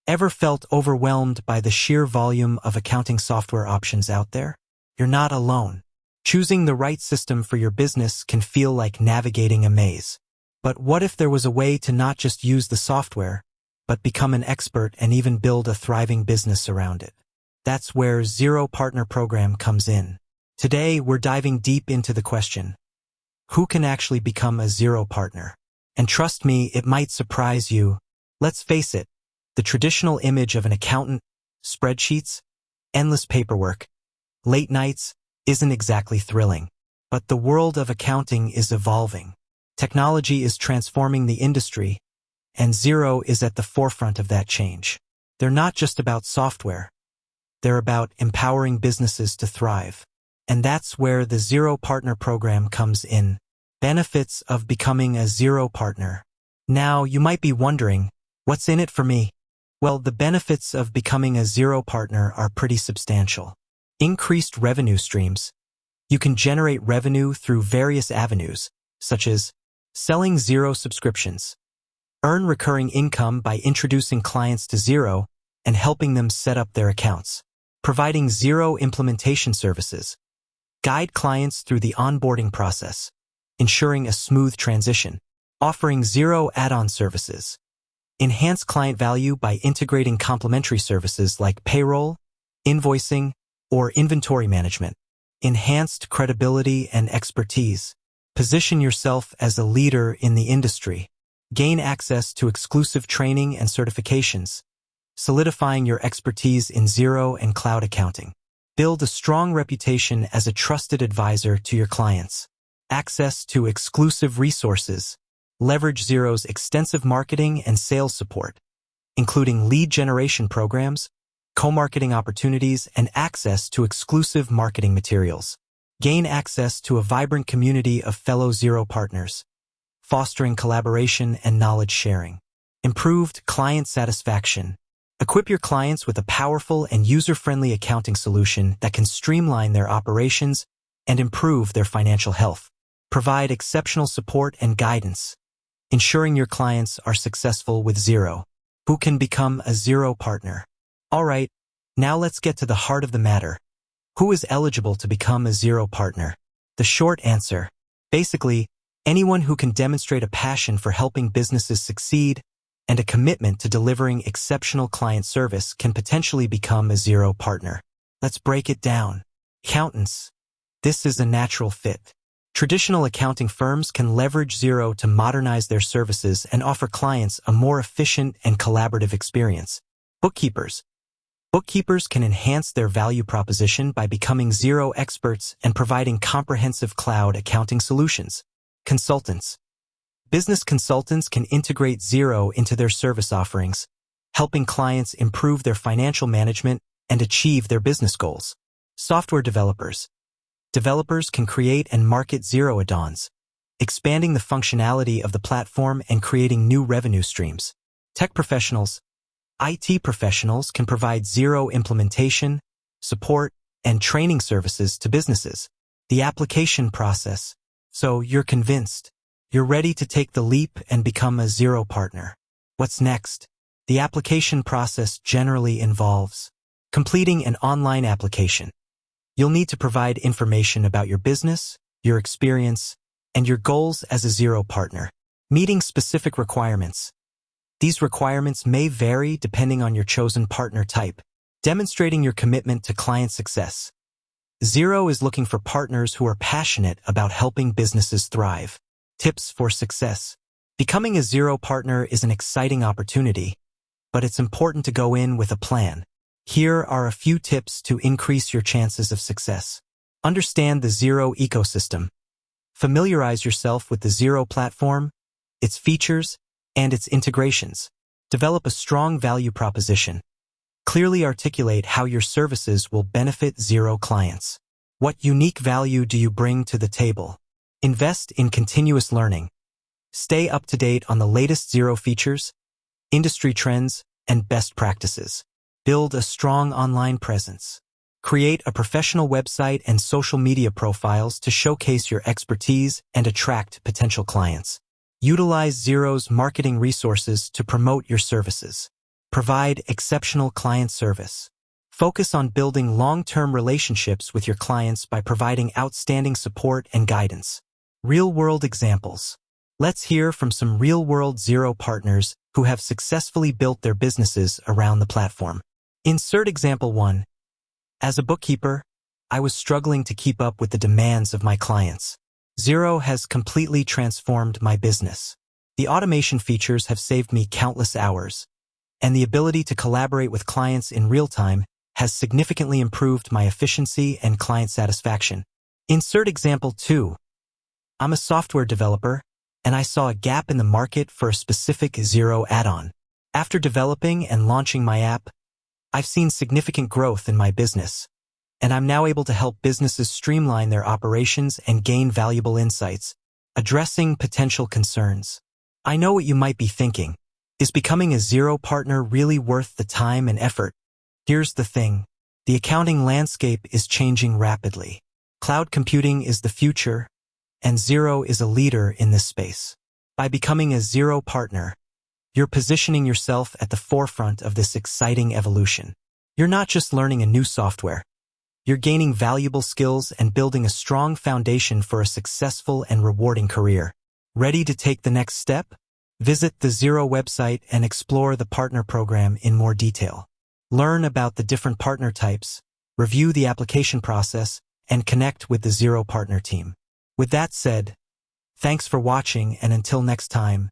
Ever felt overwhelmed by the sheer volume of accounting software options out there? You're not alone. Choosing the right system for your business can feel like navigating a maze. But what if there was a way to not just use the software, but become an expert and even build a thriving business around it? That's where Xero Partner Program comes in. Today, we're diving deep into the question, who can actually become a Xero partner? And trust me, it might surprise you. Let's face it, the traditional image of an accountant, spreadsheets, endless paperwork, late nights, isn't exactly thrilling. But the world of accounting is evolving. Technology is transforming the industry, and Xero is at the forefront of that change. They're not just about software. They're about empowering businesses to thrive. And that's where the Xero Partner Program comes in. Benefits of becoming a Xero partner. Now, you might be wondering, what's in it for me? Well, the benefits of becoming a Xero partner are pretty substantial. Increased revenue streams. You can generate revenue through various avenues, such as selling Xero subscriptions. Earn recurring income by introducing clients to Xero and helping them set up their accounts. Providing Xero implementation services. Guide clients through the onboarding process, ensuring a smooth transition. Offering Xero add-on services. Enhance client value by integrating complementary services like payroll, invoicing, or inventory management. Enhanced credibility and expertise. Position yourself as a leader in the industry. Gain access to exclusive training and certifications, solidifying your expertise in Xero and cloud accounting. Build a strong reputation as a trusted advisor to your clients. Access to exclusive resources. Leverage Xero's extensive marketing and sales support, including lead generation programs, co-marketing opportunities, and access to exclusive marketing materials. Gain access to a vibrant community of fellow Xero partners, fostering collaboration and knowledge sharing. Improved client satisfaction. Equip your clients with a powerful and user-friendly accounting solution that can streamline their operations and improve their financial health. Provide exceptional support and guidance, ensuring your clients are successful with Xero. Who can become a Xero partner? All right, now let's get to the heart of the matter. Who is eligible to become a Xero partner? The short answer, basically, anyone who can demonstrate a passion for helping businesses succeed and a commitment to delivering exceptional client service can potentially become a Xero partner. Let's break it down. Accountants. This is a natural fit. Traditional accounting firms can leverage Xero to modernize their services and offer clients a more efficient and collaborative experience. Bookkeepers. Bookkeepers can enhance their value proposition by becoming Xero experts and providing comprehensive cloud accounting solutions. Consultants. Business consultants can integrate Xero into their service offerings, helping clients improve their financial management and achieve their business goals. Software developers. Developers can create and market Xero add-ons, expanding the functionality of the platform and creating new revenue streams. Tech professionals. IT professionals can provide Xero implementation, support, and training services to businesses. The application process. So you're convinced. You're ready to take the leap and become a Xero partner. What's next? The application process generally involves completing an online application. You'll need to provide information about your business, your experience, and your goals as a Xero partner. Meeting specific requirements. These requirements may vary depending on your chosen partner type, demonstrating your commitment to client success. Xero is looking for partners who are passionate about helping businesses thrive. Tips for success. Becoming a Xero partner is an exciting opportunity, but it's important to go in with a plan. Here are a few tips to increase your chances of success. Understand the Xero ecosystem. Familiarize yourself with the Xero platform, its features, and its integrations. Develop a strong value proposition. Clearly articulate how your services will benefit Xero clients. What unique value do you bring to the table? Invest in continuous learning. Stay up to date on the latest Xero features, industry trends, and best practices. Build a strong online presence. Create a professional website and social media profiles to showcase your expertise and attract potential clients. Utilize Xero's marketing resources to promote your services. Provide exceptional client service. Focus on building long-term relationships with your clients by providing outstanding support and guidance. Real-world examples. Let's hear from some real-world Xero partners who have successfully built their businesses around the platform. Insert example 1. As a bookkeeper, I was struggling to keep up with the demands of my clients. Xero has completely transformed my business. The automation features have saved me countless hours, and the ability to collaborate with clients in real time has significantly improved my efficiency and client satisfaction. Insert example 2. I'm a software developer, and I saw a gap in the market for a specific Xero add-on. After developing and launching my app, I've seen significant growth in my business, and I'm now able to help businesses streamline their operations and gain valuable insights, addressing potential concerns. I know what you might be thinking. Is becoming a Xero partner really worth the time and effort? Here's the thing. The accounting landscape is changing rapidly. Cloud computing is the future, and Xero is a leader in this space. By becoming a Xero partner, you're positioning yourself at the forefront of this exciting evolution. You're not just learning a new software. You're gaining valuable skills and building a strong foundation for a successful and rewarding career. Ready to take the next step? Visit the Xero website and explore the partner program in more detail. Learn about the different partner types, review the application process, and connect with the Xero partner team. With that said, thanks for watching, and until next time,